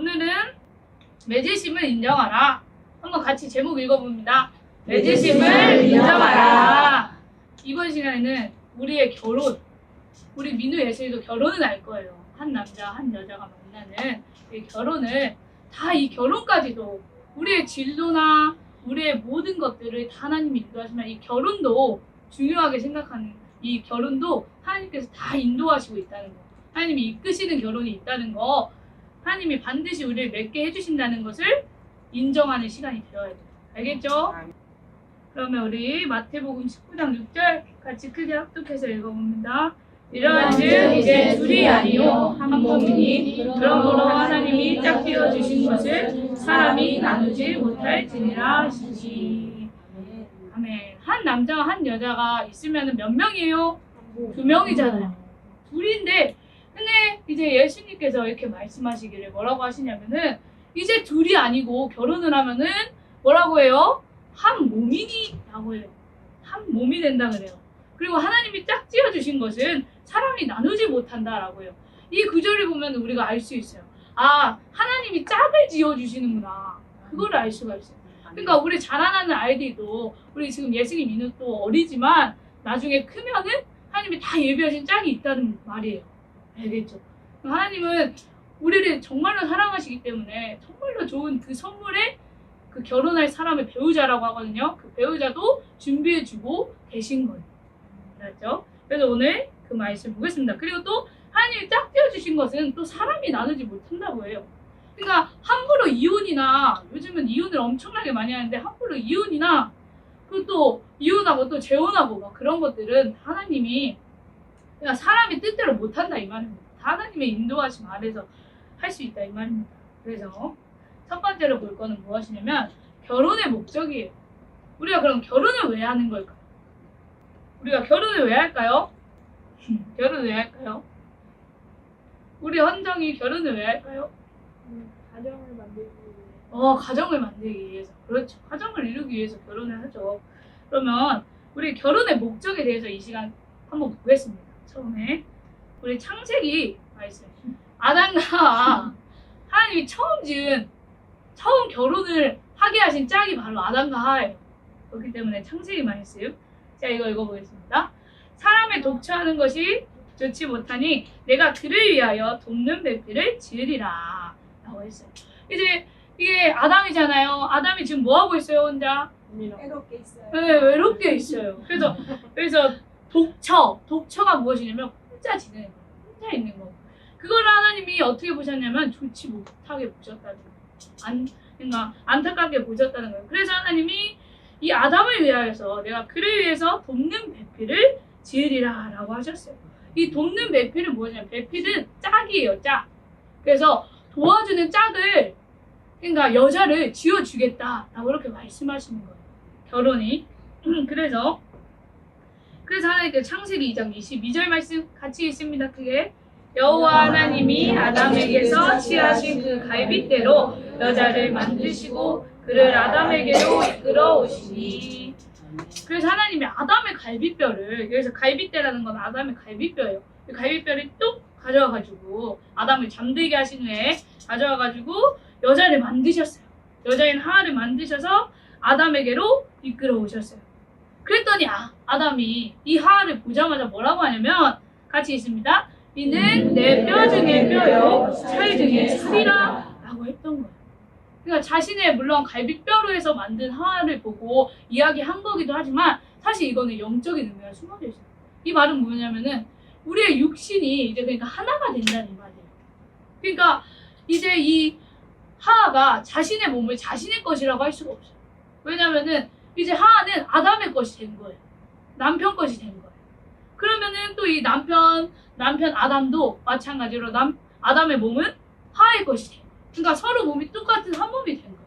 오늘은 맺으심을 인정하라. 한번 같이 제목 읽어봅니다. 맺으심을 인정하라. 이번 시간에는 우리의 결혼, 우리 민우 예슬이도 결혼을 할 거예요. 한 남자 한 여자가 만나는 이 결혼을, 다 이 결혼까지도 우리의 진로나 우리의 모든 것들을 다 하나님이 인도하시면 이 결혼도 중요하게 생각하는, 이 결혼도 하나님께서 다 인도하시고 있다는 거, 하나님이 이끄시는 결혼이 있다는 거, 하나님이 반드시 우리를 맺게 해주신다는 것을 인정하는 시간이 되어야 돼요. 알겠죠? 그러면 우리 마태복음 19장 6절 같이 크게 합독해서 읽어봅니다. 이러한즉 이제 둘이 아니요 한 몸이니 그러므로 하나님이 짝지어 주신 것을 사람이 나누지 못할지니라 하시니. 아멘. 한 남자와 한 여자가 있으면 몇 명이에요? 2명이잖아요. 둘인데, 근데 이제 예수님께서 이렇게 말씀하시기를 뭐라고 하시냐면은, 이제 둘이 아니고 결혼을 하면은 뭐라고 해요? 한 몸이니 라고 해요. 한 몸이 된다 그래요. 그리고 하나님이 짝지어 주신 것은 사람이 나누지 못한다라고 해요. 이 구절을 보면 우리가 알 수 있어요. 아, 하나님이 짝을 지어 주시는구나. 그거를 알 수가 있어요. 그러니까 우리 자라나는 아이들도, 우리 지금 예승이 민우 또 어리지만 나중에 크면은 하나님이 다 예비하신 짝이 있다는 말이에요. 알겠죠? 하나님은 우리를 정말로 사랑하시기 때문에 정말로 좋은 그 선물에 그 결혼할 사람의 배우자라고 하거든요. 그 배우자도 준비해주고 계신 거예요. 알았죠? 그래서 오늘 그 말씀 보겠습니다. 그리고 또 하나님이 짝지어 주신 것은 또 사람이 나누지 못한다고 해요. 그러니까 함부로 이혼이나, 요즘은 이혼을 엄청나게 많이 하는데 함부로 이혼이나, 그리고 또 이혼하고 또 재혼하고 막 그런 것들은 하나님이 그냥 사람이 뜻대로 못한다 이 말입니다. 다 하나님의 인도하심 아래서 할 수 있다 이 말입니다. 그래서 첫 번째로 볼 거는 무엇이냐면 결혼의 목적이에요. 우리가 그럼 결혼을 왜 하는 걸까요? 우리가 결혼을 왜 할까요? 결혼을 왜 할까요? 우리 헌정이 결혼을 왜 할까요? 가정을 만들기 위해. 가정을 만들기 위해서. 그렇죠. 가정을 이루기 위해서 결혼을 하죠. 그러면 우리 결혼의 목적에 대해서 이 시간 한번 보겠습니다. 처음에 우리 창세기 말씀. 아담과 하나님이 처음 결혼을 하게 하신 짝이 바로 아담과 하와예요. 그렇기 때문에 창세기 말씀. 자, 이거 읽어보겠습니다. 사람을 독처하는 것이 좋지 못하니 내가 그를 위하여 돕는 배필을 지으리라 라고 했어요. 이제 이게 아담이잖아요. 아담이 지금 뭐 하고 있어요, 혼자? 외롭게 있어요. 네, 외롭게 있어요. 그래서 독처가 무엇이냐면 혼자 지내는 거, 혼자 있는 거. 그걸 하나님이 어떻게 보셨냐면 좋지 못하게 보셨다는 거예요. 그러니까 안타깝게 보셨다는 거예요. 그래서 하나님이 이 아담을 위하여서 내가 그를 위해서 돕는 배필을 지으리라 라고 하셨어요. 이 돕는 배필은 뭐냐면, 배필은 짝이에요, 짝. 그래서 도와주는 짝을, 그러니까 여자를 지어주겠다 라고 이렇게 말씀하시는 거예요. 결혼이. 그래서 하나님께서 창세기 2장 22절 말씀 같이 읽습니다. 크게. 여호와 하나님이 아담에게서 취하신 그 갈빗대로 여자를 만드시고 그를 아담에게로 이끌어 오시니. 그래서 하나님이 아담의 갈빗뼈를, 그래서 갈빗대라는 건 아담의 갈빗뼈예요. 그 갈빗뼈를 뚝 가져와가지고 아담을 잠들게 하신 후에 가져와가지고 여자를 만드셨어요. 여자인 하와를 만드셔서 아담에게로 이끌어 오셨어요. 그랬더니 아담이 이 하와를 보자마자 뭐라고 하냐면, 같이 있습니다. 이는 내 뼈 중에 뼈요 살 중에 살이라 라고 했던 거예요. 그러니까 자신의 물론 갈빗뼈로 해서 만든 하와를 보고 이야기한 거기도 하지만 사실 이거는 영적인 의미가 숨어져 있어요. 이 말은 뭐냐면은 우리의 육신이 이제 그러니까 하나가 된다는 말이에요. 그러니까 이제 이 하와가 자신의 몸을 자신의 것이라고 할 수가 없어요. 왜냐면은 이제 하와는 아담의 것이 된 거예요. 남편 것이 된 거예요. 그러면은 또 이 남편 아담도 마찬가지로 아담의 몸은 하와의 것이 돼요. 그러니까 서로 몸이 똑같은 한 몸이 된 거예요.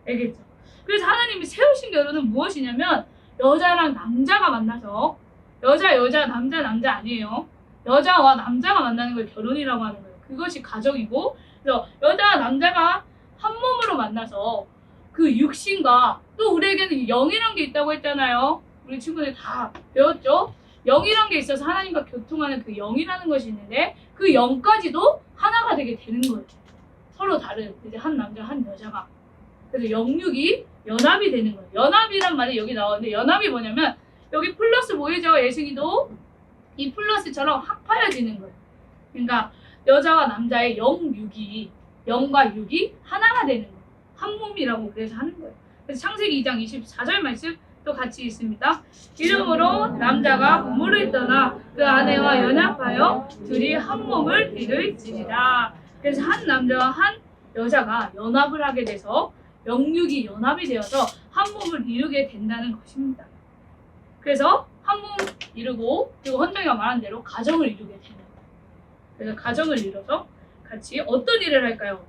알겠죠? 그래서 하나님이 세우신 결혼은 무엇이냐면, 여자랑 남자가 만나서, 여자 남자 아니에요. 여자와 남자가 만나는 걸 결혼이라고 하는 거예요. 그것이 가정이고, 그래서 여자와 남자가 한 몸으로 만나서 그 육신과, 또 우리에게는 영이란 게 있다고 했잖아요. 우리 친구들 다 배웠죠? 영이란 게 있어서 하나님과 교통하는 그 영이라는 것이 있는데 그 영까지도 하나가 되게 되는 거예요. 서로 다른 이제 한 남자 한 여자가 그래서 영육이 연합이 되는 거예요. 연합이란 말이 여기 나오는데 연합이 뭐냐면 여기 플러스 보이죠? 예승이도 이 플러스처럼 합하여지는 거예요. 그러니까 여자와 남자의 영육이 영과 육이 하나가 되는 거예요. 한 몸이라고 그래서 하는 거예요. 그래서 창세기 2장 24절 말씀 또 같이 있습니다. 이러므로 남자가 부모를 떠나 그 아내와 연합하여 둘이 한 몸을 이룰지니라. 그래서 한 남자와 한 여자가 연합을 하게 돼서 영육이 연합이 되어서 한 몸을 이루게 된다는 것입니다. 그래서 한 몸 이루고 그리고 헌정이가 말한 대로 가정을 이루게 되는 거예요. 그래서 가정을 이뤄서 같이 어떤 일을 할까요?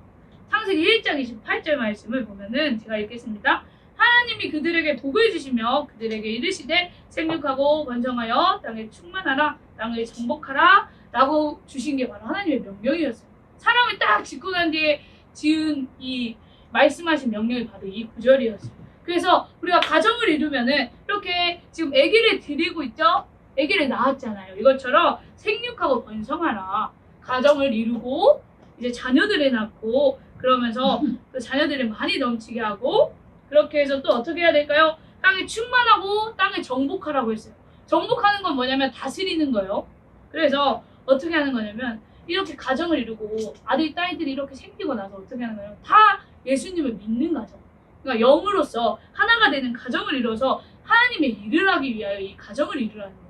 창세기 1장 28절 말씀을 보면은 제가 읽겠습니다. 하나님이 그들에게 복을 주시며 그들에게 이르시되 생육하고 번성하여 땅에 충만하라 땅을 정복하라 라고 주신 게 바로 하나님의 명령이었어요. 사람을 딱 짓고 난 뒤에 지은 이 말씀하신 명령이 바로 이 구절이었어요. 그래서 우리가 가정을 이루면은 이렇게 지금 아기를 드리고 있죠? 아기를 낳았잖아요. 이것처럼 생육하고 번성하라. 가정을 이루고 이제 자녀들을 낳고 그러면서 그 자녀들을 많이 넘치게 하고 그렇게 해서 또 어떻게 해야 될까요? 땅에 충만하고 땅을 정복하라고 했어요. 정복하는 건 뭐냐면 다스리는 거예요. 그래서 어떻게 하는 거냐면 이렇게 가정을 이루고 아들, 딸들이 이렇게 생기고 나서 어떻게 하는 거예요? 다 예수님을 믿는 가정. 그러니까 영으로서 하나가 되는 가정을 이루어서 하나님의 일을 하기 위하여 이 가정을 이루라는 거예요.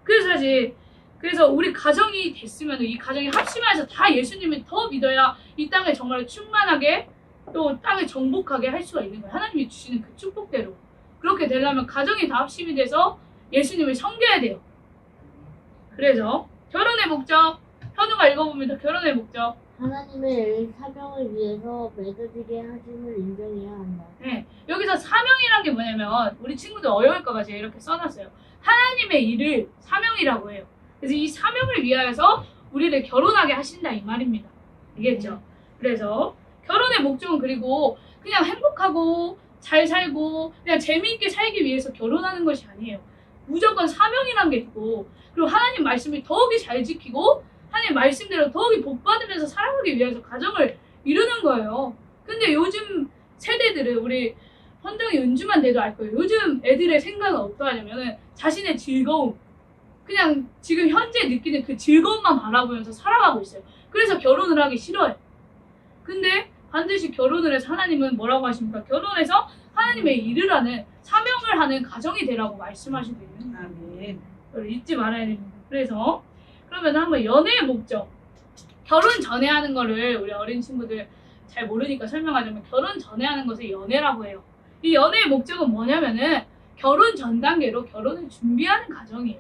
그래서 사실 그래서 우리 가정이 됐으면 이 가정이 합심해서 다 예수님을 더 믿어야 이 땅을 정말 충만하게 또 땅을 정복하게 할 수가 있는 거예요. 하나님이 주시는 그 축복대로. 그렇게 되려면 가정이 다 합심이 돼서 예수님을 섬겨야 돼요. 그래서 결혼의 목적, 현우가 읽어봅니다. 결혼의 목적. 하나님의 사명을 위해서 맺어지게 하심을 인정해야 한다. 네, 여기서 사명이란 게 뭐냐면 우리 친구들 어려울까봐 제가 이렇게 써놨어요. 하나님의 일을 사명이라고 해요. 그래서 이 사명을 위하여서 우리를 결혼하게 하신다 이 말입니다. 알겠죠? 그래서 결혼의 목적은 그리고 그냥 행복하고 잘 살고 그냥 재미있게 살기 위해서 결혼하는 것이 아니에요. 무조건 사명이란 게 있고 그리고 하나님 말씀을 더욱이 잘 지키고 하나님 말씀대로 더욱이 복받으면서 살아가기 위해서 가정을 이루는 거예요. 근데 요즘 세대들은 우리 헌정이 은주만 돼도 알 거예요. 요즘 애들의 생각은 어떠하냐면은 자신의 즐거움 그냥 지금 현재 느끼는 그 즐거움만 바라보면서 살아가고 있어요. 그래서 결혼을 하기 싫어요. 근데 반드시 결혼을 해서 하나님은 뭐라고 하십니까? 결혼해서 하나님의 일을 하는 사명을 하는 가정이 되라고 말씀하시고 있는 거예요. 아멘. 그걸 잊지 말아야 됩니다. 그래서 그러면 한번 연애의 목적 결혼 전에 하는 거를 우리 어린 친구들 잘 모르니까 설명하자면 결혼 전에 하는 것을 연애라고 해요. 이 연애의 목적은 뭐냐면은 결혼 전 단계로 결혼을 준비하는 과정이에요.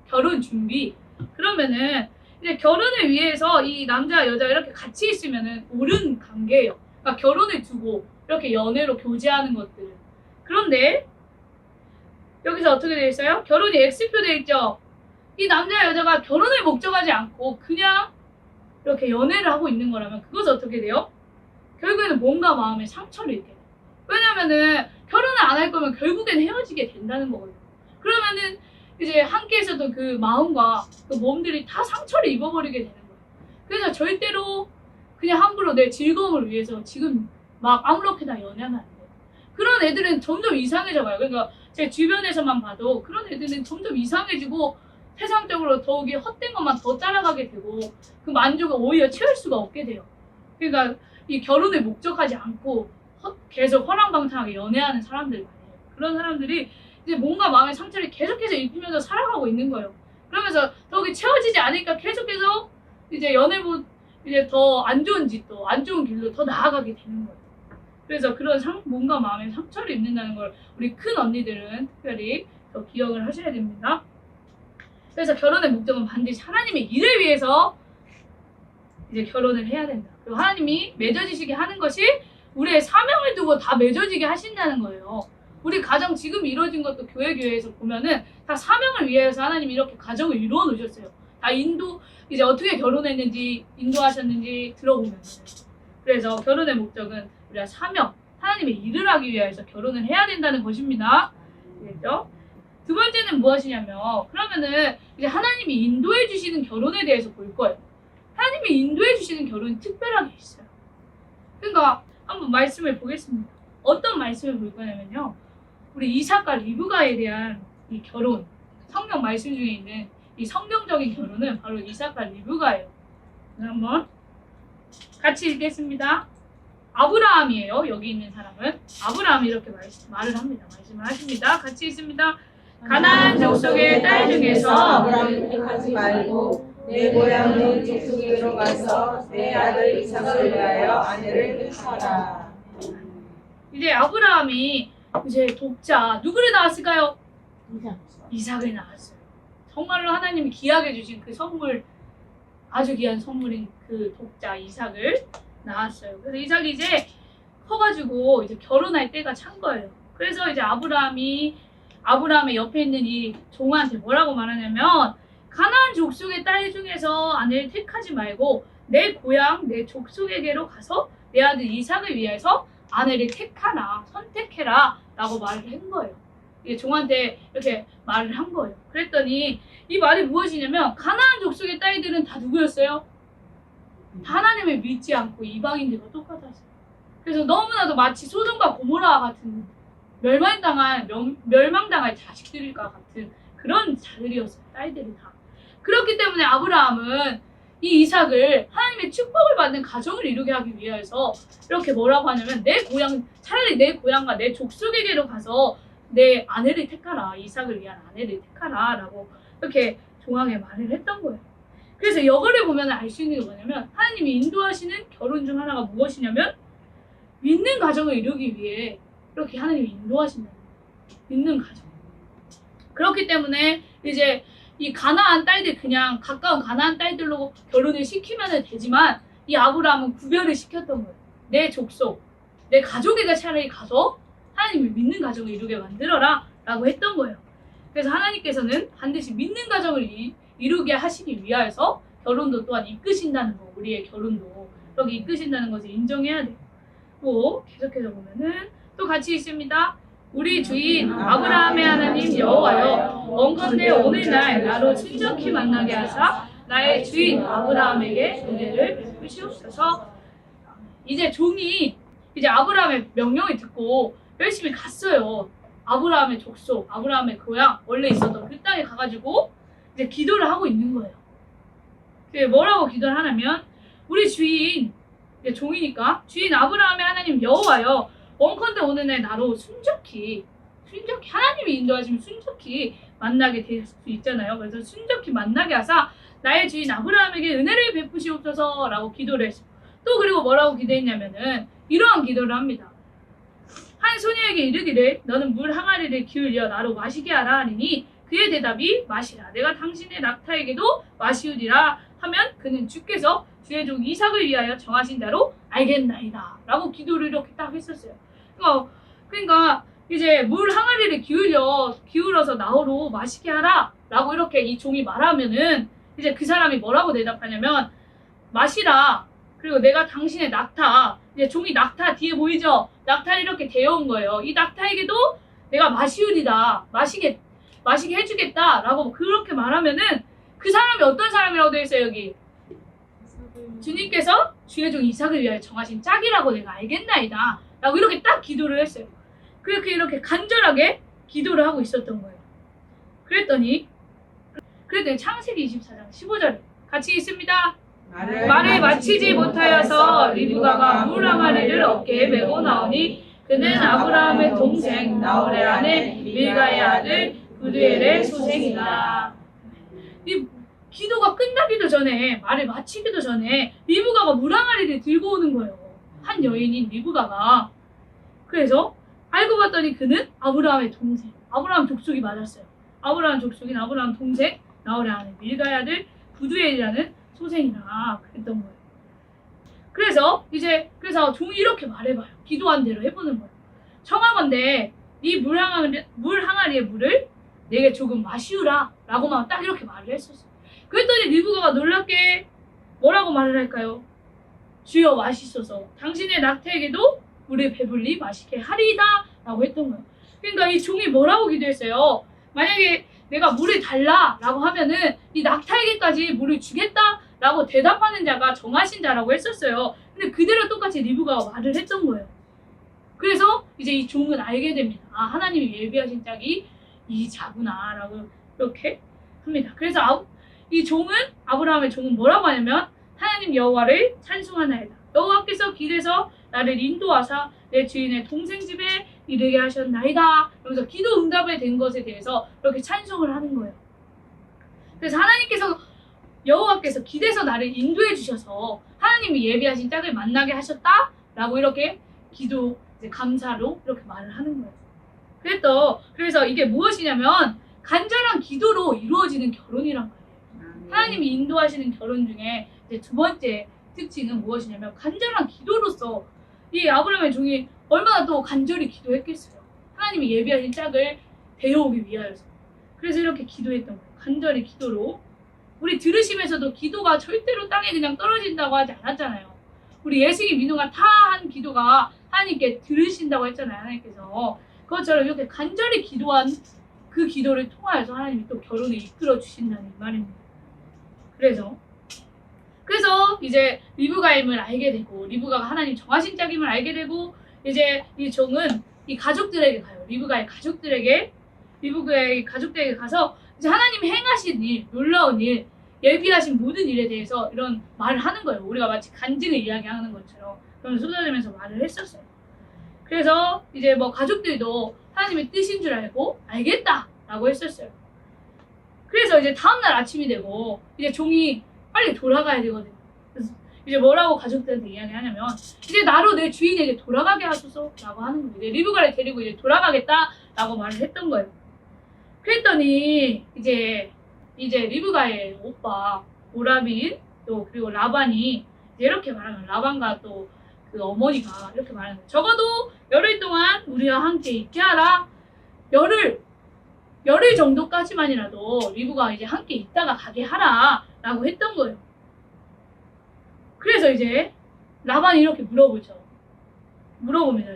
결혼 준비. 그러면은 이제 결혼을 위해서 이 남자 여자 이렇게 같이 있으면은 옳은 관계예요. 그러니까 결혼을 두고 이렇게 연애로 교제하는 것들. 그런데 여기서 어떻게 되어 있어요? 결혼이 X표 되어 있죠. 이 남자 여자가 결혼을 목적하지 않고 그냥 이렇게 연애를 하고 있는 거라면 그것은 어떻게 돼요? 결국에는 몸과 마음에 상처를 입게 돼요. 왜냐면은 결혼을 안 할 거면 결국엔 헤어지게 된다는 거거든요. 그러면은 이제 함께 있었던 그 마음과 그 몸들이 다 상처를 입어버리게 되는 거예요. 그래서 절대로 그냥 함부로 내 즐거움을 위해서 지금 막 아무렇게나 연애하면 안 돼요. 그런 애들은 점점 이상해져 가요. 그러니까 제 주변에서만 봐도 그런 애들은 점점 이상해지고 세상적으로 더욱이 헛된 것만 더 따라가게 되고 그 만족을 오히려 채울 수가 없게 돼요. 그러니까 이 결혼을 목적하지 않고 계속 허랑방탕하게 연애하는 사람들 많아요. 그런 사람들이 이제 몸과 마음의 상처를 계속해서 입히면서 살아가고 있는 거예요. 그러면서 더욱이 채워지지 않으니까 계속해서 이제 연애보 이제 더 안 좋은 짓도 안 좋은 길로 더 나아가게 되는 거예요. 그래서 그런 몸과 마음의 상처를 입는다는 걸 우리 큰 언니들은 특별히 더 기억을 하셔야 됩니다. 그래서 결혼의 목적은 반드시 하나님의 일을 위해서 이제 결혼을 해야 된다. 그리고 하나님이 맺어지시게 하는 것이 우리의 사명을 두고 다 맺어지게 하신다는 거예요. 우리 가정 지금 이루어진 것도 교회에서 보면은 다 사명을 위해서 하나님이 이렇게 가정을 이루어 놓으셨어요. 다 이제 어떻게 결혼했는지 인도하셨는지 들어보면. 그래서 결혼의 목적은 우리가 사명, 하나님의 일을 하기 위해서 결혼을 해야 된다는 것입니다. 알겠죠? 두 번째는 무엇이냐면 그러면은 이제 하나님이 인도해 주시는 결혼에 대해서 볼 거예요. 하나님이 인도해 주시는 결혼이 특별하게 있어요. 그러니까 한번 말씀을 보겠습니다. 어떤 말씀을 볼 거냐면요. 우리 이삭과 리브가에 대한 이 결혼, 성경 말씀 중에 있는 이 성경적인 결혼은 바로 이삭과 리브가예요. 한번 같이 읽겠습니다. 아브라함이에요. 여기 있는 사람은 아브라함이 이렇게 말을 합니다. 말씀을 하십니다. 같이 읽습니다. 가나안 족속의 딸 중에서 아브라함을 택하지 말고 내 고향의 족속에로 가서 내 아들 이삭을 위하여 아내를 택하라. 이제 아브라함이 이제 독자 누구를 낳았을까요? 이상. 이삭을 낳았어요. 정말로 하나님이 귀하게 주신 그 선물, 아주 귀한 선물인 그 독자 이삭을 낳았어요. 그래서 이삭이 이제 커가지고 이제 결혼할 때가 찬 거예요. 그래서 이제 아브라함의 옆에 있는 이 종한테 뭐라고 말하냐면, 가나안 족속의 딸 중에서 아내를 택하지 말고 내 고향, 내 족속에게로 가서 내 아들 이삭을 위해서 아내를 택하라, 선택해라 라고 말을 한 거예요. 이게 종한테 이렇게 말을 한 거예요. 그랬더니 이 말이 무엇이냐면, 가나안 족속의 딸들은 다 누구였어요? 다 하나님을 믿지 않고 이방인들과 똑같았어요. 그래서 너무나도 마치 소돔과 고모라 같은 멸망당할 자식들과 같은 그런 자들이었어요. 딸들이 다. 그렇기 때문에 아브라함은 이 이삭을 하나님의 축복을 받는 가정을 이루게 하기 위해서 이렇게 뭐라고 하냐면, 차라리 내 고향과 내 족속에게로 가서 내 아내를 택하라, 이삭을 위한 아내를 택하라 라고 이렇게 종하게 말을 했던 거예요. 그래서 여거를 보면 알 수 있는 게 뭐냐면, 하나님이 인도하시는 결혼 중 하나가 무엇이냐면, 믿는 가정을 이루기 위해 이렇게 하나님이 인도하신다는 거예요. 믿는 가정. 그렇기 때문에 이제 이 가나안 딸들, 그냥 가까운 가나안 딸들로 결혼을 시키면 되지만, 이 아브라함은 구별을 시켰던 거예요. 내 족속, 내 가족에게 차라리 가서 하나님을 믿는 가정을 이루게 만들어라 라고 했던 거예요. 그래서 하나님께서는 반드시 믿는 가정을 이루게 하시기 위하여서 결혼도 또한 이끄신다는 거, 우리의 결혼도 그렇게 이끄신다는 것을 인정해야 돼요. 또 계속해서 보면은 또 같이 있습니다. 우리 주인 아브라함의 하나님 여호와여, 원컨대 오늘날 나로 친정히 만나게 하사 나의 주인 아브라함에게 은혜를 베푸시옵소서. 이제 종이 이제 아브라함의 명령을 듣고 열심히 갔어요. 아브라함의 족속, 아브라함의 고향, 원래 있었던 그 땅에 가가지고 이제 기도를 하고 있는 거예요. 뭐라고 기도를 하냐면, 우리 주인, 이제 종이니까, 주인 아브라함의 하나님 여호와여, 원컨대 오늘날 나로 순적히 하나님이 인도하시면 순적히 만나게 될 수 있잖아요. 그래서 순적히 만나게 하사 나의 주인 아브라함에게 은혜를 베푸시옵소서 라고 기도를 했어요. 또 그리고 뭐라고 기도했냐면은 이러한 기도를 합니다. 한 소녀에게 이르기를 너는 물 항아리를 기울여 나로 마시게 하라 하니니 그의 대답이 마시라, 내가 당신의 낙타에게도 마시우리라 하면 그는 주께서 주의 종 이삭을 위하여 정하신 대로 알겠나이다 라고 기도를 이렇게 딱 했었어요. 그러니까 이제 물 항아리를 기울어서 나로 마시게 하라 라고 이렇게 이 종이 말하면은 이제 그 사람이 뭐라고 대답하냐면, 마시라, 그리고 내가 당신의 낙타, 이제 종이 낙타 뒤에 보이죠? 낙타를 이렇게 대어온 거예요. 이 낙타에게도 내가 마시우리다, 마시게 해주겠다 라고 그렇게 말하면은 그 사람이 어떤 사람이라고 되어 있어요? 여기 주님께서 주의 종 이삭을 위하여 정하신 짝이라고 내가 알겠나이다 라고 이렇게 딱 기도를 했어요. 이렇게 간절하게 기도를 하고 있었던 거예요. 그랬더니 창세기 24장 15절에 같이 있습니다. 말을 마치지 못하여서 리브가가 물 항아리를 어깨에 메고 나오니 그는 아브라함의 동생 나홀의 아내 밀가의 아들 부두엘의 소생이다. 이 기도가 끝나기도 전에, 말을 마치기도 전에 리브가가 물 항아리를 들고 오는 거예요. 한 여인인 리브가가. 그래서 알고 봤더니 그는 아브라함의 동생, 아브라함 족속이 맞았어요. 아브라함 족속인 아브라함 동생 나홀의 아내 밀가의 아들 부두엘이라는 소생이라 그랬던 거예요. 그래서 종이 이렇게 말해봐요. 기도한 대로 해보는 거예요. 청하건대 이 물 항아리의 물을 내게 조금 마시우라 라고만 딱 이렇게 말을 했었어요. 그랬더니 리브가가 놀랍게 뭐라고 말을 할까요? 주여 마시소서, 당신의 낙타에게도 물을 배불리 마시게 하리이다 라고 했던 거예요. 그러니까 이 종이 뭐라고 기도했어요? 만약에 내가 물을 달라 라고 하면은 이 낙타에게까지 물을 주겠다 라고 대답하는 자가 정하신 자라고 했었어요. 근데 그대로 똑같이 리브가가 말을 했던 거예요. 그래서 이제 이 종은 알게 됩니다. 아, 하나님이 예비하신 짝이 이 자구나 라고 이렇게 합니다. 그래서 이 종은, 아브라함의 종은 뭐라고 하냐면 하나님 여호와를 찬송하나이다. 여호와께서 길에서 나를 인도하사 내 주인의 동생 집에 이르게 하셨나이다. 그래서 기도 응답이 된 것에 대해서 이렇게 찬송을 하는 거예요. 그래서 여호와께서 길에서 나를 인도해 주셔서 하나님이 예비하신 짝을 만나게 하셨다라고 이렇게 기도 이제 감사로 이렇게 말을 하는 거예요. 그래서 이게 무엇이냐면 간절한 기도로 이루어지는 결혼이란 말이에요. 하나님이 인도하시는 결혼 중에 이제 두 번째 특징은 무엇이냐면 간절한 기도로서 이 아브라함의 종이 얼마나 또 간절히 기도했겠어요. 하나님이 예비하신 짝을 데려오기 위하여서. 그래서 이렇게 기도했던 거예요. 간절히 기도로. 우리 들으시면서도 기도가 절대로 땅에 그냥 떨어진다고 하지 않았잖아요. 우리 예식이 민호가 다 한 기도가 하나님께 들으신다고 했잖아요. 하나님께서. 그것처럼 이렇게 간절히 기도한 그 기도를 통하여서 하나님이 또 결혼을 이끌어 주신다는 말입니다. 그래서 이제 리브가임을 알게 되고, 리브가가 하나님 정하신 짝임을 알게 되고, 이제 이 종은 이 가족들에게 가요. 리브가의 가족들에게 가서 이제 하나님이 행하신 일, 놀라운 일, 예비하신 모든 일에 대해서 이런 말을 하는 거예요. 우리가 마치 간증을 이야기하는 것처럼 그런 쏟아지면서 말을 했었어요. 그래서 이제 뭐 가족들도 하나님의 뜻인 줄 알고 알겠다라고 했었어요. 그래서 이제 다음날 아침이 되고 이제 종이 빨리 돌아가야 되거든요. 그래서 이제 뭐라고 가족들한테 이야기하냐면 이제 나로 내 주인에게 돌아가게 하소서라고 하는 거예요. 이제 리브가를 데리고 이제 돌아가겠다라고 말을 했던 거예요. 그랬더니 이제 리브가의 오빠 모라빈 또 그리고 라반이 이제 이렇게 말하는 거예요. 라반과 또 그 어머니가 이렇게 말하는 거예요. 적어도 열흘 동안 우리와 함께 있게 하라. 열흘 정도까지만이라도 리브가 이제 함께 있다가 가게 하라라고 했던 거예요. 그래서 이제 라반이 이렇게 물어봅니다.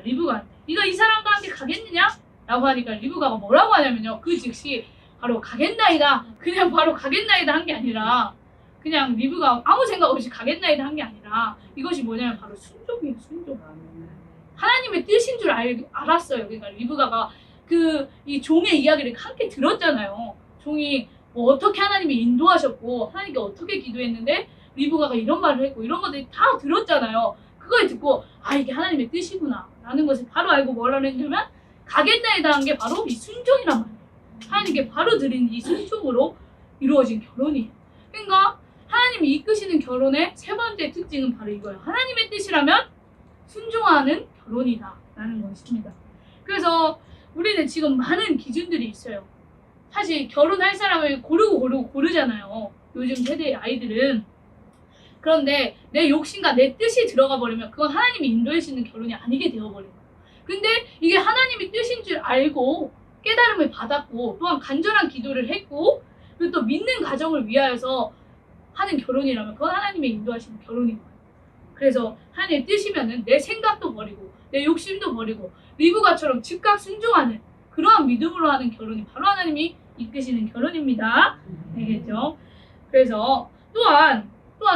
리브가한테. 네가 이 사람과 함께 가겠느냐? 라고 하니까 리브가가 뭐라고 하냐면요. 그 즉시 바로 가겠나이다. 그냥 바로 가겠나이다 한 게 아니라 그냥 리브가 아무 생각 없이 가겠나이다 한 게 아니라 이것이 뭐냐면 바로 순종이에요. 순종. 하나님의 뜻인 줄 알았어요. 그러니까 리브가가 이 종의 이야기를 함께 들었잖아요. 종이 뭐 어떻게 하나님이 인도하셨고 하나님께 어떻게 기도했는데 리브가가 이런 말을 했고 이런 것들이 다 들었잖아요. 그걸 듣고 아 이게 하나님의 뜻이구나 라는 것을 바로 알고 뭐라고 했냐면 가겠나이다 한 게 바로 이 순종이란 말이에요. 하나님께 바로 드린 이 순종으로 이루어진 결혼이에요. 그러니까 하나님이 이끄시는 결혼의 세 번째 특징은 바로 이거예요. 하나님의 뜻이라면 순종하는 결혼이다 라는 것입니다. 그래서 우리는 지금 많은 기준들이 있어요. 사실 결혼할 사람을 고르잖아요. 요즘 세대의 아이들은. 그런데 내 욕심과 내 뜻이 들어가 버리면 그건 하나님이 인도해 주시는 결혼이 아니게 되어버려요. 근데 이게 하나님의 뜻인 줄 알고 깨달음을 받았고 또한 간절한 기도를 했고 그리고 또 믿는 가정을 위하여서 하는 결혼이라면 그건 하나님의 인도하시는 결혼인 거예요. 그래서 하나님의 뜻이면은 내 생각도 버리고 내 욕심도 버리고 리브가처럼 즉각 순종하는 그러한 믿음으로 하는 결혼이 바로 하나님이 이끄시는 결혼입니다. 알겠죠? 그래서 또한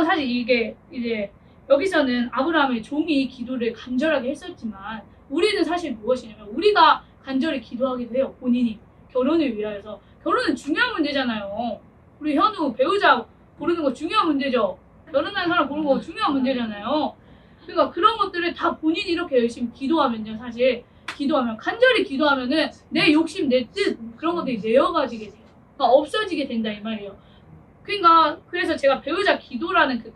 사실 이게 이제 여기서는 아브라함의 종이 기도를 간절하게 했었지만 우리는 사실 무엇이냐면 우리가 간절히 기도하기도 해요. 본인이 결혼을 위하여서. 결혼은 중요한 문제잖아요. 우리 현우 배우자 고르는 거 중요한 문제죠. 결혼하는 사람 고르는 거 중요한 문제잖아요. 그러니까 그런 것들을 다 본인이 이렇게 열심히 기도하면요. 사실 간절히 기도하면은 내 욕심, 내 뜻 그런 것들이 내어가지게 돼요. 그러니까 없어지게 된다 이 말이에요. 그러니까 그래서 제가 배우자 기도라는 그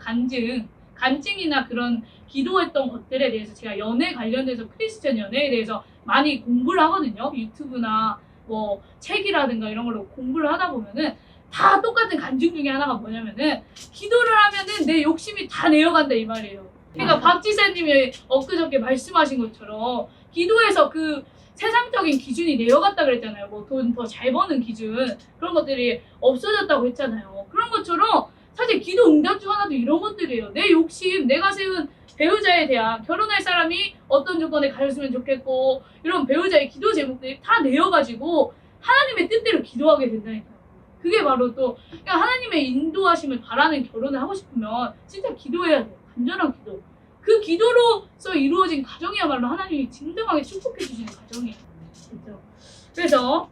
간증이나 그런 기도했던 것들에 대해서 제가 연애 관련돼서 크리스천 연애에 대해서 많이 공부를 하거든요. 유튜브나 뭐 책이라든가 이런 걸로 공부를 하다 보면은 다 똑같은 간증 중에 하나가 뭐냐면은 기도를 하면은 내 욕심이 다 내려간다 이 말이에요. 그러니까 박 지사님이 엊그저께 말씀하신 것처럼 기도에서 그 세상적인 기준이 내려갔다 그랬잖아요. 뭐 돈 더 잘 버는 기준 그런 것들이 없어졌다고 했잖아요. 그런 것처럼 사실 기도 응답 중 하나도 이런 것들이에요. 내 욕심, 내가 세운 배우자에 대한 결혼할 사람이 어떤 조건에 가졌으면 좋겠고 이런 배우자의 기도 제목들이 다 내어가지고 하나님의 뜻대로 기도하게 된다니까요. 그게 바로 또 그러니까 하나님의 인도하심을 바라는 결혼을 하고 싶으면 진짜 기도해야 돼요. 간절한 기도. 그 기도로서 이루어진 가정이야말로 하나님이 진정하게 축복해 주시는 가정이에요. 그렇죠? 그래서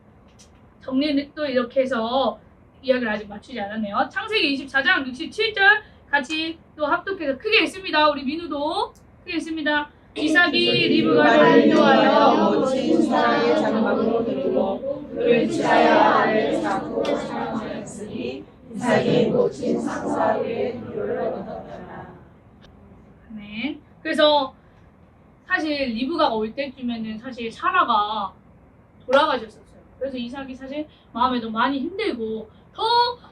정리는 또 이렇게 해서 이야기를 아직 마치지 않았네요. 창세기 24장 67절 같이 또 합독해서 크게 읽습니다. 우리 민우도 크게 읽습니다. 이삭이 리브가를 인도하여 모친 사랑의 장막으로 들고 그를 취하여 아내를 낳고 사랑하였으니 이삭이 모친 상사의 비유를 얻었더라. 네. 그래서 사실 리브가가 올 때쯤에는 사실 사라가 돌아가셨었어요. 그래서 이삭이 사실 마음에도 많이 힘들고 더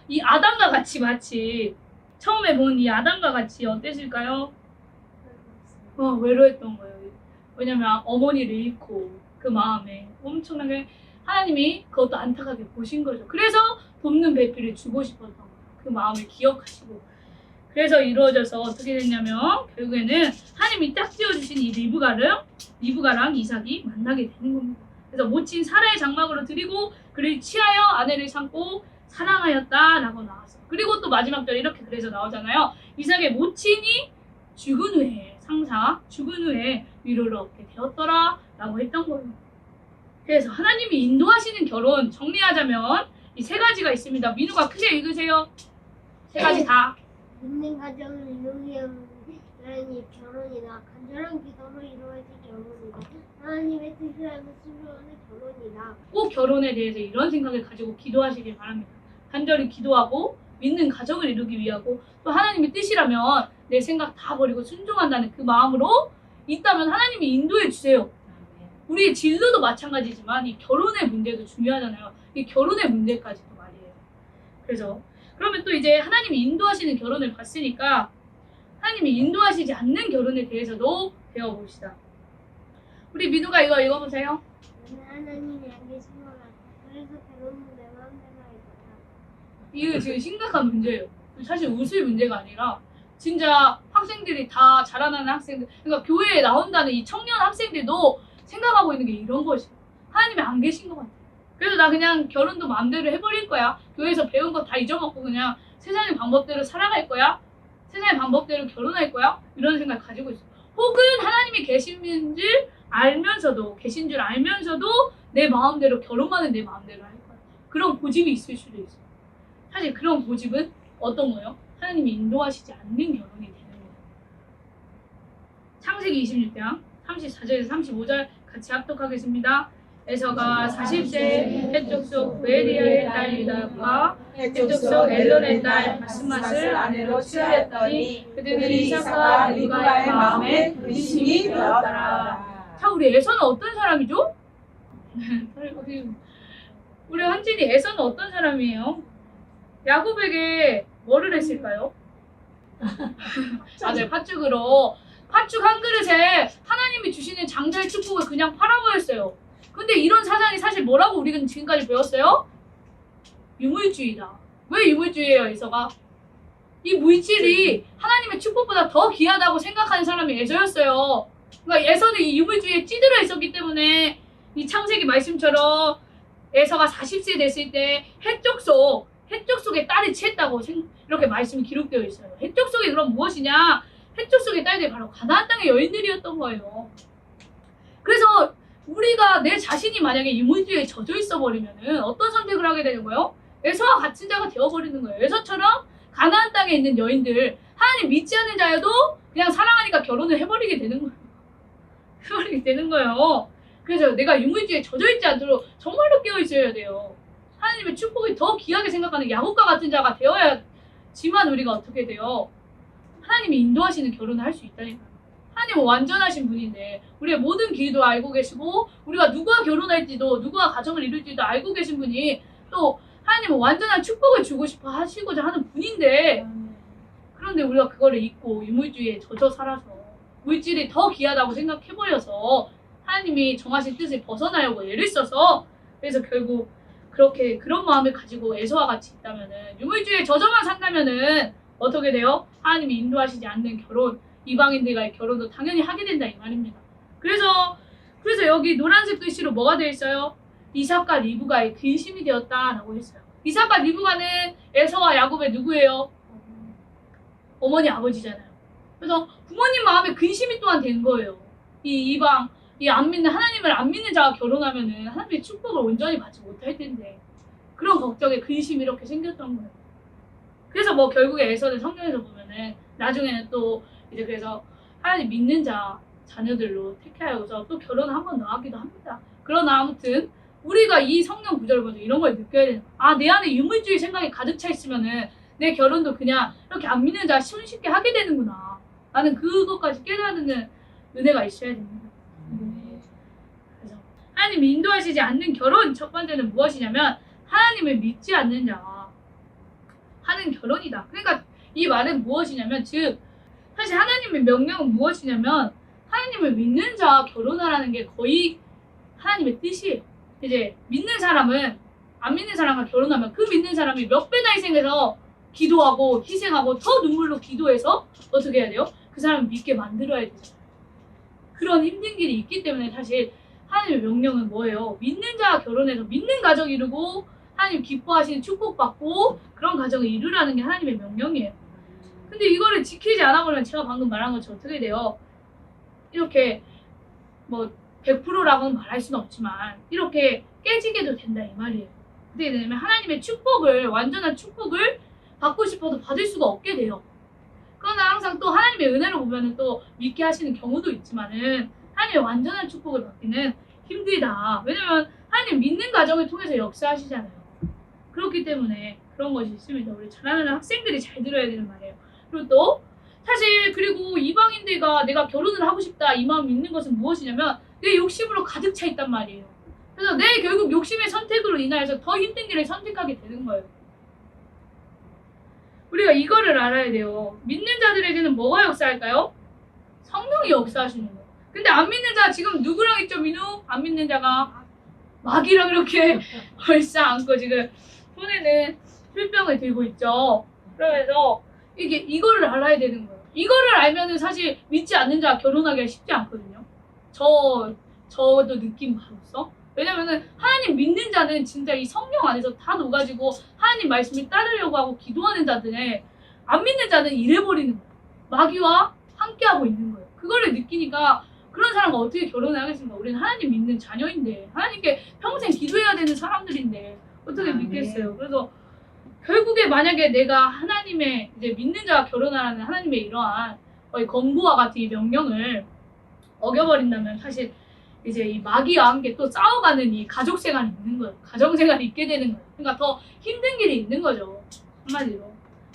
이 아담과 같이 마치 처음에 본 이 아담과 같이 어땠을까요? 외로웠던 거예요. 왜냐면 어머니를 잃고 그 마음에 엄청나게 하나님이 그것도 안타깝게 보신 거죠. 그래서 돕는 배필을 주고 싶었던 거예요. 그 마음을 기억하시고 그래서 이루어져서 어떻게 됐냐면 결국에는 하나님이 딱 지어주신 이 리브가랑 이삭이 만나게 되는 겁니다. 그래서 모친 사라의 장막으로 드리고 그를 취하여 아내를 삼고 사랑하였다라고 나왔어요. 그리고 또 마지막 절 이렇게 그래서 나오잖아요. 이삭의 모친이 죽은 후에 상사 죽은 후에 위로를 얻게 되었더라 라고 했던 거예요. 그래서 하나님이 인도하시는 결혼 정리하자면 이 세 가지가 있습니다. 민우가 크게 읽으세요. 세 가지 다. 믿는 가정을 이루기 위한 결혼이다. 간절한 기도로 이루어진 결혼이다. 하나님의 뜻을 알고 순종하는 결혼이다. 꼭 결혼에 대해서 이런 생각을 가지고 기도하시길 바랍니다. 간절히 기도하고 믿는 가정을 이루기 위하고 또 하나님의 뜻이라면 내 생각 다 버리고 순종한다는 그 마음으로 있다면 하나님이 인도해 주세요. 우리 진로도 마찬가지지만 이 결혼의 문제도 중요하잖아요. 이 결혼의 문제까지도 말이에요. 그래서 그러면 또 이제 하나님이 인도하시는 결혼을 봤으니까 하나님이 인도하시지 않는 결혼에 대해서도 배워봅시다. 우리 민우가 이거 읽어보세요. 나는 하나님이 안 계신 것 같아. 그래서 결혼은 내 마음대로 할 거야. 이게 지금 심각한 문제예요. 사실 웃을 문제가 아니라 진짜 학생들이 다 자라나는 학생들 그러니까 교회에 나온다는 이 청년 학생들도 생각하고 있는 게 이런 것이에요. 하나님이 안 계신 것 같아. 그래서 나 그냥 결혼도 마음대로 해버릴 거야. 교회에서 배운 거 다 잊어먹고 그냥 세상의 방법대로 살아갈 거야. 세상의 방법대로 결혼할 거야. 이런 생각 가지고 있어. 혹은 하나님이 계신 줄 알면서도 내 마음대로 결혼만은 내 마음대로 할 거야. 그런 고집이 있을 수도 있어. 사실 그런 고집은 어떤 거예요? 하나님이 인도하시지 않는 결혼이 되는 거예요. 창세기 26장 34절에서 35절 같이 합독하겠습니다. 에서가 40세 헷족속 베리아의 딸 유다과 헷족속 엘론의 딸 바스맛을 아내로 취하였더니 그들이 이삭과 리브가의 마음에 근심이 되었더라. 자, 우리 에서는 어떤 사람이죠? 우리 한진이 에서는 어떤 사람이에요? 야곱에게 뭐를 했을까요? 맞아요. 팥죽 한 그릇에 하나님이 주시는 장자의 축복을 그냥 팔아버렸어요. 근데 이런 사상이 사실 뭐라고 우리는 지금까지 배웠어요? 유물주의다. 왜 유물주의예요, 에서가? 이 물질이 하나님의 축복보다 더 귀하다고 생각하는 사람이 에서였어요. 그러니까 에서는 이 유물주의에 찌들어 있었기 때문에 이 창세기 말씀처럼 에서가 40세 됐을 때 헷족 속에 딸이 취했다고 이렇게 말씀이 기록되어 있어요. 헷족 속이 그럼 무엇이냐? 헷족 속의 딸들이 바로 가나안 땅의 여인들이었던 거예요. 그래서 우리가 내 자신이 만약에 유물주의에 젖어 있어 버리면은 어떤 선택을 하게 되는 거예요? 에서와 같은 자가 되어버리는 거예요. 에서처럼 가나안 땅에 있는 여인들, 하나님 믿지 않는 자여도 그냥 사랑하니까 결혼을 해버리게 되는 거예요. 그래서 내가 유물주의에 젖어 있지 않도록 정말로 깨어 있어야 돼요. 하나님의 축복이 더 귀하게 생각하는 야곱과 같은 자가 되어야지만 우리가 어떻게 돼요? 하나님이 인도하시는 결혼을 할 수 있다니까요. 하나님은 완전하신 분인데 우리의 모든 길도 알고 계시고 우리가 누구와 결혼할지도 누구와 가정을 이룰지도 알고 계신 분이 또 하나님은 완전한 축복을 주고 싶어 하시고자 하는 분인데 그런데 우리가 그거를 잊고 유물주의에 젖어 살아서 물질이 더 귀하다고 생각해버려서 하나님이 정하신 뜻을 벗어나려고 애를 써서 그래서 결국 그런 마음을 가지고 에서와 같이 있다면은 유물주의에 젖어만 산다면은 어떻게 돼요? 하나님이 인도하시지 않는 결혼 이방인들과의 결혼도 당연히 하게 된다 이 말입니다. 그래서 여기 노란색 글씨로 뭐가 되어 있어요? 이삭과 리브가의 근심이 되었다라고 했어요. 이삭과 리브가는 에서와 야곱의 누구예요? 어머니 아버지잖아요. 그래서 부모님 마음에 근심이 또한 된 거예요. 이 이방 안 믿는 하나님을 안 믿는 자와 결혼하면은 하나님의 축복을 온전히 받지 못할 텐데 그런 걱정에 근심이 이렇게 생겼던 거예요. 그래서 뭐 결국에 에서는 성경에서 보면은 나중에는 또 이제 그래서 하나님 믿는 자녀들로 택하여서 또 결혼을 한 번 더 하기도 합니다. 그러나 아무튼 우리가 이 성경 구절을 보면서 이런 걸 느껴야 되는 거예요. 내 안에 유물주의 생각이 가득 차 있으면은 내 결혼도 그냥 이렇게 안 믿는 자 손쉽게 하게 되는구나. 나는 그것까지 깨닫는 은혜가 있어야 됩니다. 그래서 하나님이 인도하시지 않는 결혼 첫 번째는 무엇이냐면 하나님을 믿지 않는 자와 하는 결혼이다. 그러니까 이 말은 무엇이냐면 즉 사실 하나님의 명령은 무엇이냐면 하나님을 믿는 자와 결혼하라는 게 거의 하나님의 뜻이에요. 이제 믿는 사람은 안 믿는 사람과 결혼하면 그 믿는 사람이 몇 배나 희생해서 기도하고 희생하고 더 눈물로 기도해서 어떻게 해야 돼요? 그 사람을 믿게 만들어야 되잖아요. 그런 힘든 길이 있기 때문에 사실 하나님의 명령은 뭐예요? 믿는 자와 결혼해서 믿는 가정 이루고 하나님 기뻐하시는 축복받고 그런 가정을 이루라는 게 하나님의 명령이에요. 근데 이거를 지키지 않아 버리면 제가 방금 말한 것처럼 어떻게 돼요? 이렇게 뭐 100%라고는 말할 수는 없지만 이렇게 깨지게도 된다 이 말이에요. 어떻게 되냐면 하나님의 축복을 완전한 축복을 받고 싶어도 받을 수가 없게 돼요. 그러나 항상 또 하나님의 은혜로 보면은 또 믿게 하시는 경우도 있지만은 하나님의 완전한 축복을 받기는 힘들다. 왜냐면 하나님 믿는 가정을 통해서 역사하시잖아요. 그렇기 때문에 그런 것이 있습니다. 우리 잘하는 학생들이 잘 들어야 되는 말이에요. 그리고 또 사실 그리고 이방인들과 내가 결혼을 하고 싶다 이 마음 믿는 것은 무엇이냐면 내 욕심으로 가득 차 있단 말이에요. 그래서 내 결국 욕심의 선택으로 인하여서 더 힘든 길을 선택하게 되는 거예요. 우리가 이거를 알아야 돼요. 믿는 자들에게는 뭐가 역사할까요? 성령이 역사하시는 거예요. 근데 안 믿는 자 지금 누구랑 있죠, 민우? 안 믿는 자가 마귀랑 이렇게 벌써 안고 지금 손에는 술병을 들고 있죠. 그러면서 이거를 알아야 되는 거예요. 이거를 알면은 사실 믿지 않는 자와 결혼하기가 쉽지 않거든요. 저도 느낀 바로서. 왜냐면은 하나님 믿는 자는 진짜 이 성령 안에서 다 녹아지고 하나님 말씀을 따르려고 하고 기도하는 자들은 안 믿는 자는 이래버리는 거예요. 마귀와 함께하고 있는 거예요. 그거를 느끼니까 그런 사람과 어떻게 결혼을 하겠습니까? 우리는 하나님 믿는 자녀인데 하나님께 평생 기도해야 되는 사람들인데 어떻게 믿겠어요? 그래서 결국에 만약에 내가 하나님의 이제 믿는 자와 결혼하라는 하나님의 이러한 거의 권고와 같은 이 명령을 어겨버린다면 사실 이제 이 마귀와 함께 또 싸워가는 이 가족 생활이 있는 거예요. 가정 생활이 있게 되는 거예요. 그러니까 더 힘든 길이 있는 거죠. 한마디로.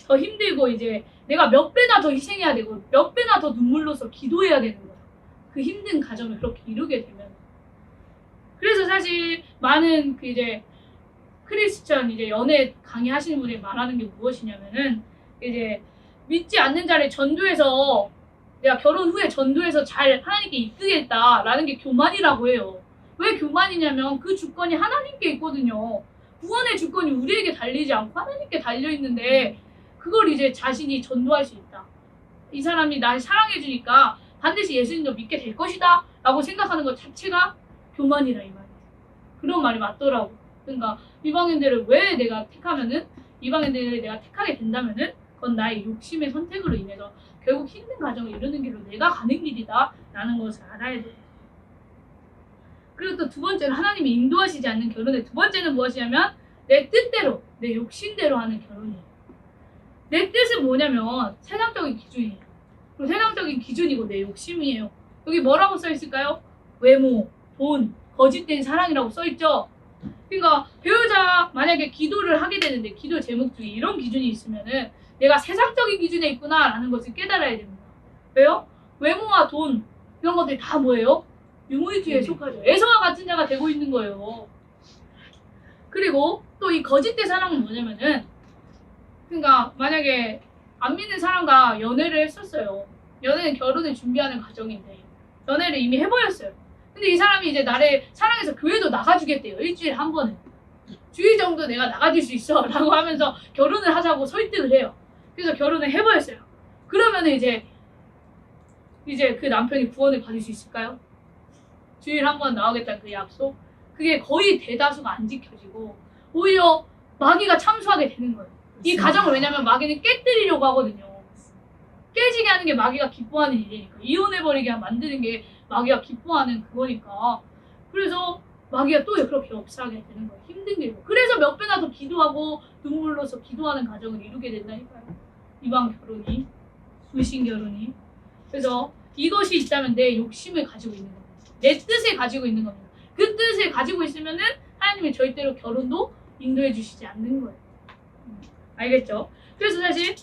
더 힘들고 이제 내가 몇 배나 더 희생해야 되고 몇 배나 더 눈물로서 기도해야 되는 거예요. 그 힘든 가정을 그렇게 이루게 되면. 그래서 사실 많은 그 이제 크리스천 이제 연애 강의하시는 분이 말하는 게 무엇이냐면은 이제 믿지 않는 자를 전도해서 내가 결혼 후에 전도해서 잘 하나님께 이끌겠다라는 게 교만이라고 해요. 왜 교만이냐면 그 주권이 하나님께 있거든요. 구원의 주권이 우리에게 달리지 않고 하나님께 달려있는데 그걸 이제 자신이 전도할 수 있다. 이 사람이 나를 사랑해주니까 반드시 예수님도 믿게 될 것이다 라고 생각하는 것 자체가 교만이라 이 말이에요. 그런 말이 맞더라고. 그러니까 이방인들을 왜 내가 택하면은 이방인들을 내가 택하게 된다면은 그건 나의 욕심의 선택으로 인해서 결국 힘든 가정을 이루는 길로 내가 가는 길이다 라는 것을 알아야 돼요. 그리고 또 두 번째는 하나님이 인도하시지 않는 결혼의 두 번째는 무엇이냐면 내 뜻대로 내 욕심대로 하는 결혼이에요. 내 뜻은 뭐냐면 세상적인 기준이에요. 그리고 세상적인 기준이고 내 욕심이에요. 여기 뭐라고 써 있을까요? 외모, 돈, 거짓된 사랑이라고 써 있죠. 그러니까 배우자 만약에 기도를 하게 되는데 기도 제목 중에 이런 기준이 있으면은 내가 세상적인 기준에 있구나라는 것을 깨달아야 됩니다. 왜요? 외모와 돈 이런 것들이 다 뭐예요? 유물주의에 속하죠. 에서와 같은 자가 되고 있는 거예요. 그리고 또 이 거짓된 사랑은 뭐냐면은 그러니까 만약에 안 믿는 사람과 연애를 했었어요. 연애는 결혼을 준비하는 과정인데 연애를 이미 해버렸어요. 근데 이 사람이 이제 나를 사랑해서 교회도 나가주겠대요. 일주일에 한 번은. 주일 정도 내가 나가줄 수 있어 라고 하면서 결혼을 하자고 설득을 해요. 그래서 결혼을 해버렸어요. 그러면 이제 그 남편이 구원을 받을 수 있을까요? 주일 한 번 나오겠다는 그 약속? 그게 거의 대다수가 안 지켜지고 오히려 마귀가 참수하게 되는 거예요. 이 가정을 왜냐면 마귀는 깨뜨리려고 하거든요. 깨지게 하는 게 마귀가 기뻐하는 일이니까. 이혼해버리게 만드는 게 마귀가 기뻐하는 그거니까. 그래서 마귀가 또 그렇게 역사하게 되는 거예요. 힘든 길로. 그래서 몇 배나 더 기도하고 눈물로서 기도하는 가정을 이루게 된다니까요. 이방 결혼이, 불신 결혼이. 그래서 이것이 있다면 내 욕심을 가지고 있는 겁니다. 내 뜻을 가지고 있는 겁니다. 그 뜻을 가지고 있으면은 하나님이 절대로 결혼도 인도해 주시지 않는 거예요. 알겠죠? 그래서 사실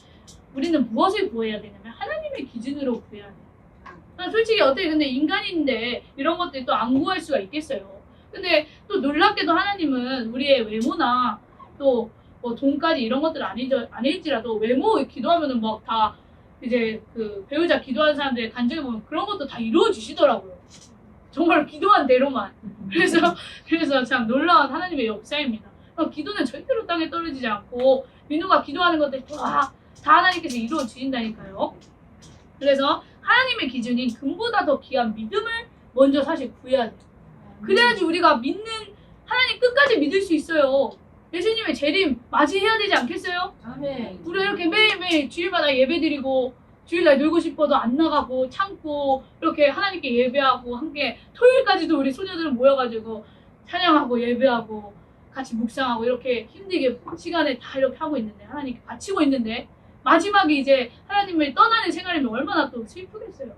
우리는 무엇을 구해야 되냐면 하나님의 기준으로 구해야 돼요. 솔직히 어떻게 근데 인간인데 이런 것들이 또 안 구할 수가 있겠어요. 근데 또 놀랍게도 하나님은 우리의 외모나 또 뭐 돈까지 이런 것들 아닐지라도 외모 기도하면은 막 다 이제 그 배우자 기도하는 사람들의 간증을 보면 그런 것도 다 이루어 주시더라고요. 정말 기도한 대로만. 그래서 참 놀라운 하나님의 역사입니다. 기도는 절대로 땅에 떨어지지 않고 민우가 기도하는 것들 다 하나님께서 이루어 주신다니까요. 그래서 하나님의 기준인 금보다 더 귀한 믿음을 먼저 사실 구해야 돼요. 그래야지 우리가 믿는 하나님 끝까지 믿을 수 있어요. 예수님의 재림 맞이해야 되지 않겠어요? 아멘. 우리가 이렇게 매일매일 주일마다 예배드리고 주일날 놀고 싶어도 안 나가고 참고 이렇게 하나님께 예배하고 함께 토요일까지도 우리 소녀들은 모여가지고 찬양하고 예배하고 같이 묵상하고 이렇게 힘들게 시간에 다 이렇게 하고 있는데 하나님께 바치고 있는데 마지막에 이제 하나님을 떠나는 생활이면 얼마나 또 슬프겠어요.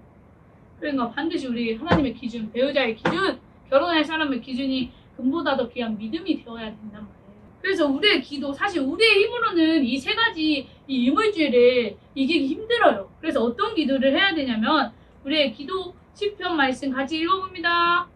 그러니까 반드시 우리 하나님의 기준, 배우자의 기준, 결혼할 사람의 기준이 금보다 더 귀한 믿음이 되어야 된단 말이에요. 그래서 우리의 기도, 사실 우리의 힘으로는 이 세 가지 이 유물주의를 이기기 힘들어요. 그래서 어떤 기도를 해야 되냐면 우리의 기도 시편 말씀 같이 읽어봅니다.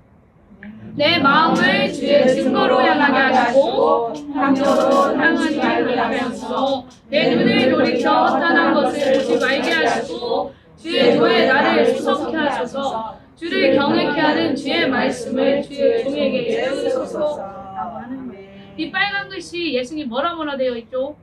내 마음을 주의 증거로 향하게 하시고 향로로 향하지 말게 하소서. 내 눈을 돌이켜 허탄한 것을 보지 말게 하시고 주의 도에 나를 수성케 하소서. 주를 경외케 하는 주의 말씀을 주의 종에게 배우소서. 라고 하는 거예요. 이 빨간 글씨 예수님 뭐라 되어 있죠?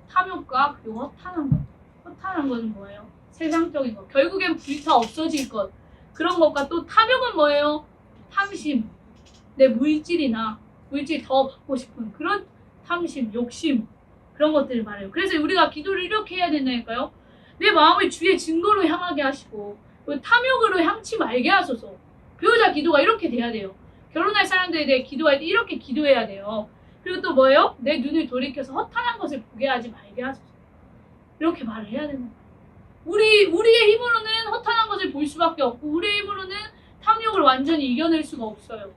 탐욕과 그리고 허탄한 것. 허탄한 것은 뭐예요? 세상적인 것. 결국엔 불타 없어질 것. 그런 것과 또 탐욕은 뭐예요? 탐심. 내 물질이나 물질 더 받고 싶은 그런 탐심, 욕심. 그런 것들을 말해요. 그래서 우리가 기도를 이렇게 해야 된다니까요. 내 마음을 주의 증거로 향하게 하시고 탐욕으로 향치 말게 하소서. 배우자 기도가 이렇게 돼야 돼요. 결혼할 사람들에 대해 기도할 때 이렇게 기도해야 돼요. 그리고 또 뭐예요? 내 눈을 돌이켜서 허탄한 것을 보게 하지 말게 하소서. 이렇게 말을 해야 되는 거예요. 우리의 힘으로는 허탄한 것을 볼 수밖에 없고 우리의 힘으로는 탐욕을 완전히 이겨낼 수가 없어요.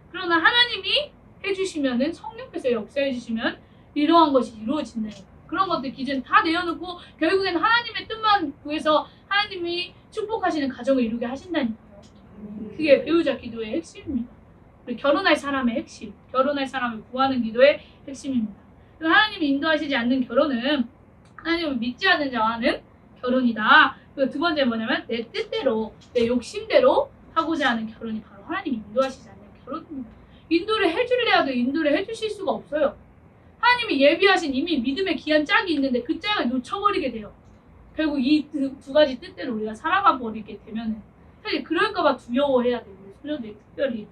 그러나 하나님이 해주시면은 성령께서 역사해 주시면 이러한 것이 이루어진다니까. 그런 것들 기준 다 내어놓고 결국엔 하나님의 뜻만 구해서 하나님이 축복하시는 가정을 이루게 하신다니까요. 그게 배우자 기도의 핵심입니다. 우리 결혼할 사람의 핵심, 결혼할 사람을 구하는 기도의 핵심입니다. 하나님이 인도하시지 않는 결혼은 하나님을 믿지 않는 자와는 결혼이다. 그리고 두 번째 뭐냐면 내 뜻대로, 내 욕심대로 하고자 하는 결혼이 바로 하나님이 인도하시지 않는 결혼입니다. 인도를 해줄래야도 인도를 해주실 수가 없어요. 하나님이 예비하신 이미 믿음의 귀한 짝이 있는데 그 짝을 놓쳐버리게 돼요. 결국 이 두 가지 뜻대로 우리가 살아가 버리게 되면은 사실 그럴까봐 두려워해야 돼요. 우리 소녀들이 특별히.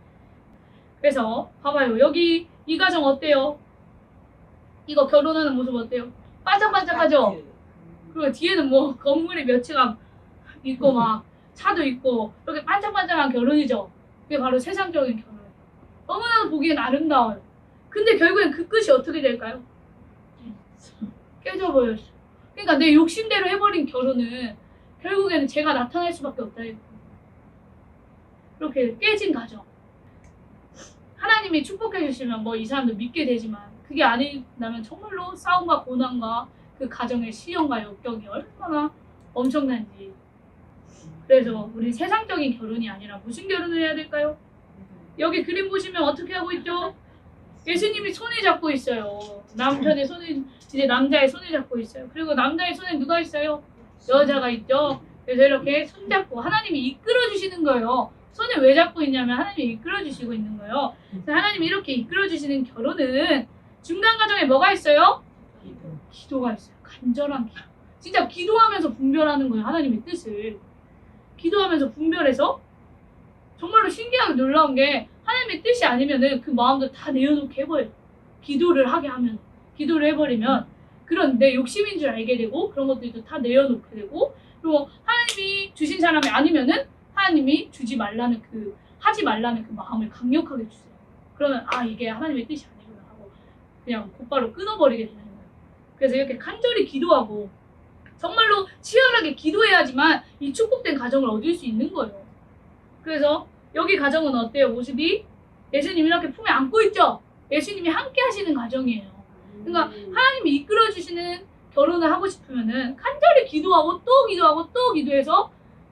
그래서 봐봐요. 여기 이 가정 어때요? 이거 결혼하는 모습 어때요? 반짝반짝하죠? 그리고 뒤에는 뭐 건물이 몇 채가 있고 막 차도 있고 이렇게 반짝반짝한 결혼이죠. 그게 바로 세상적인 결혼. 너무나도 보기엔 아름다워요. 근데 결국엔 그 끝이 어떻게 될까요? 깨져버렸어. 그러니까 내 욕심대로 해버린 결혼은 결국에는 제가 나타날 수밖에 없다. 이렇게 깨진 가정. 하나님이 축복해 주시면 뭐 이 사람도 믿게 되지만 그게 아니라면 정말로 싸움과 고난과 그 가정의 시련과 역경이 얼마나 엄청난지. 그래서 우리 세상적인 결혼이 아니라 무슨 결혼을 해야 될까요? 여기 그림 보시면 어떻게 하고 있죠? 예수님이 손을 잡고 있어요. 남편의 손을, 이제 남자의 손을 잡고 있어요. 그리고 남자의 손에 누가 있어요? 여자가 있죠. 그래서 이렇게 손잡고 하나님이 이끌어 주시는 거예요. 손을 왜 잡고 있냐면 하나님이 이끌어 주시고 있는 거예요. 그래서 하나님이 이렇게 이끌어 주시는 결혼은 중간 과정에 뭐가 있어요? 기도가 있어요. 간절한 기도. 진짜 기도하면서 분별하는 거예요. 하나님의 뜻을. 기도하면서 분별해서 정말로 신기하게 놀라운 게 하나님의 뜻이 아니면은 그 마음도 다 내어놓게 해버려요. 기도를 하게 하면, 기도를 해버리면 그런 내 욕심인 줄 알게 되고 그런 것들도 다 내어놓게 되고, 그리고 하나님이 주신 사람이 아니면은 하나님이 주지 말라는 그 하지 말라는 그 마음을 강력하게 주세요. 그러면 아 이게 하나님의 뜻이 아니구나 하고 그냥 곧바로 끊어버리게 되는 거예요. 그래서 이렇게 간절히 기도하고 정말로 치열하게 기도해야지만 이 축복된 가정을 얻을 수 있는 거예요. 그래서 여기 가정은 어때요? 모습이 예수님 이렇게 품에 안고 있죠? 예수님이 함께 하시는 가정이에요. 그러니까 하나님이 이끌어 주시는 결혼을 하고 싶으면은 간절히 기도하고 또 기도하고 또 기도해서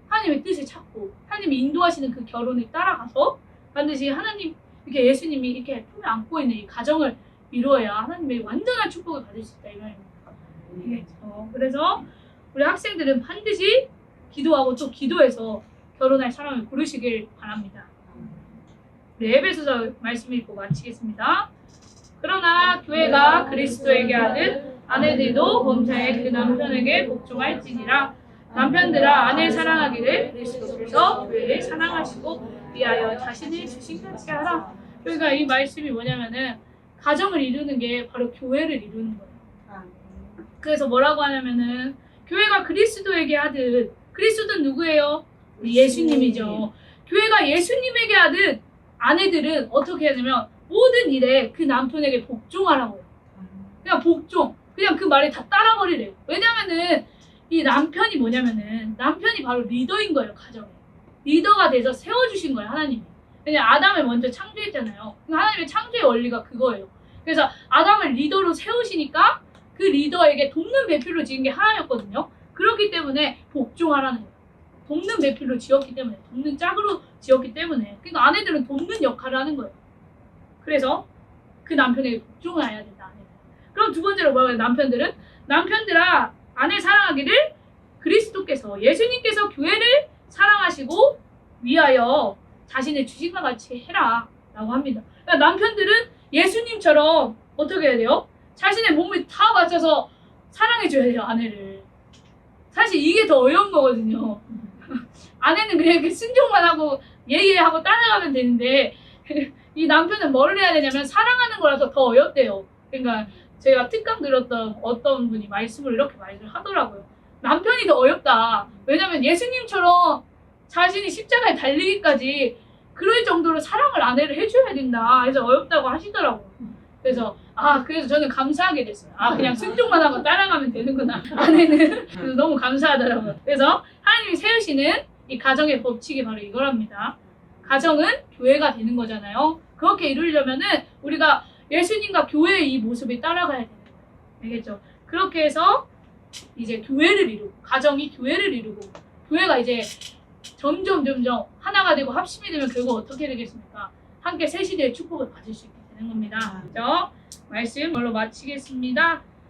하나님의 뜻을 찾고 하나님이 인도하시는 그 결혼을 따라가서 반드시 하나님 이렇게 예수님이 이렇게 품에 안고 있는 이 가정을 이루어야 하나님의 완전한 축복을 받을 수 있다 이 말입니다. 아시겠죠? 그래서 우리 학생들은 반드시 기도하고 또 기도해서 결혼할 사람을 고르시길 바랍니다. 우리 에베소서 말씀 읽고 마치겠습니다. 그러나 교회가 그리스도에게 하듯 아내들도 범사에 그 남편에게 복종할지니라. 남편들아 아내를 사랑하기를 그리스도께서 교회를 사랑하시고 위하여 자신을 주신 같이 하라. 그러니까 이 말씀이 뭐냐면은 가정을 이루는 게 바로 교회를 이루는 거예요. 그래서 뭐라고 하냐면은 교회가 그리스도에게 하듯, 그리스도는 누구예요? 우리 예수님이죠. 교회가 예수님에게 하듯 아내들은 어떻게 하냐면 모든 일에 그 남편에게 복종하라고요. 그냥 복종. 그냥 그 말에 다 따라버리래요. 왜냐면은 이 남편이 뭐냐면은 남편이 바로 리더인 거예요. 가정에. 리더가 돼서 세워주신 거예요. 하나님이. 왜냐면 아담을 먼저 창조했잖아요. 하나님의 창조의 원리가 그거예요. 그래서 아담을 리더로 세우시니까 그 리더에게 돕는 배필로 지은 게 하나였거든요. 그렇기 때문에 복종하라는 거예요. 돕는 배필로 지었기 때문에, 돕는 짝으로 지었기 때문에. 그러니까 아내들은 돕는 역할을 하는 거예요. 그래서 그 남편에게 복종을 해야 된다. 아내들. 그럼 두 번째로 뭐라고 해요? 남편들은? 남편들아 아내 사랑하기를 그리스도께서 예수님께서 교회를 사랑하시고 위하여 자신의 주신과 같이 해라 라고 합니다. 그러니까 남편들은 예수님처럼 어떻게 해야 돼요? 자신의 몸을 다 바쳐서 사랑해줘야 돼요. 아내를. 사실 이게 더 어려운 거거든요. 아내는 그냥 이렇게 순종만 하고 예예하고 따라가면 되는데 이 남편은 뭘 해야 되냐면 사랑하는 거라서 더 어렵대요. 그러니까 제가 특강 들었던 어떤 분이 말씀을 이렇게 말씀을 하더라고요. 남편이 더 어렵다. 왜냐면 예수님처럼 자신이 십자가에 달리기까지 그럴 정도로 사랑을 아내를 해줘야 된다. 그래서 어렵다고 하시더라고요. 그래서 저는 감사하게 됐어요. 그냥 순종만 하고 따라가면 되는구나. 아내는. 그래서 너무 감사하더라고요. 그래서 하나님이 세우시는 이 가정의 법칙이 바로 이거랍니다. 가정은 교회가 되는 거잖아요. 그렇게 이루려면은 우리가 예수님과 교회의 이 모습을 따라가야 되는 거예요. 알겠죠? 그렇게 해서 이제 교회를 이루고, 가정이 교회를 이루고, 교회가 이제 점점 하나가 되고 합심이 되면 결국 어떻게 되겠습니까? 함께 새 시대의 축복을 받을 수 있게 되는 겁니다. 그렇죠? 말씀 이걸로 마치겠습니다.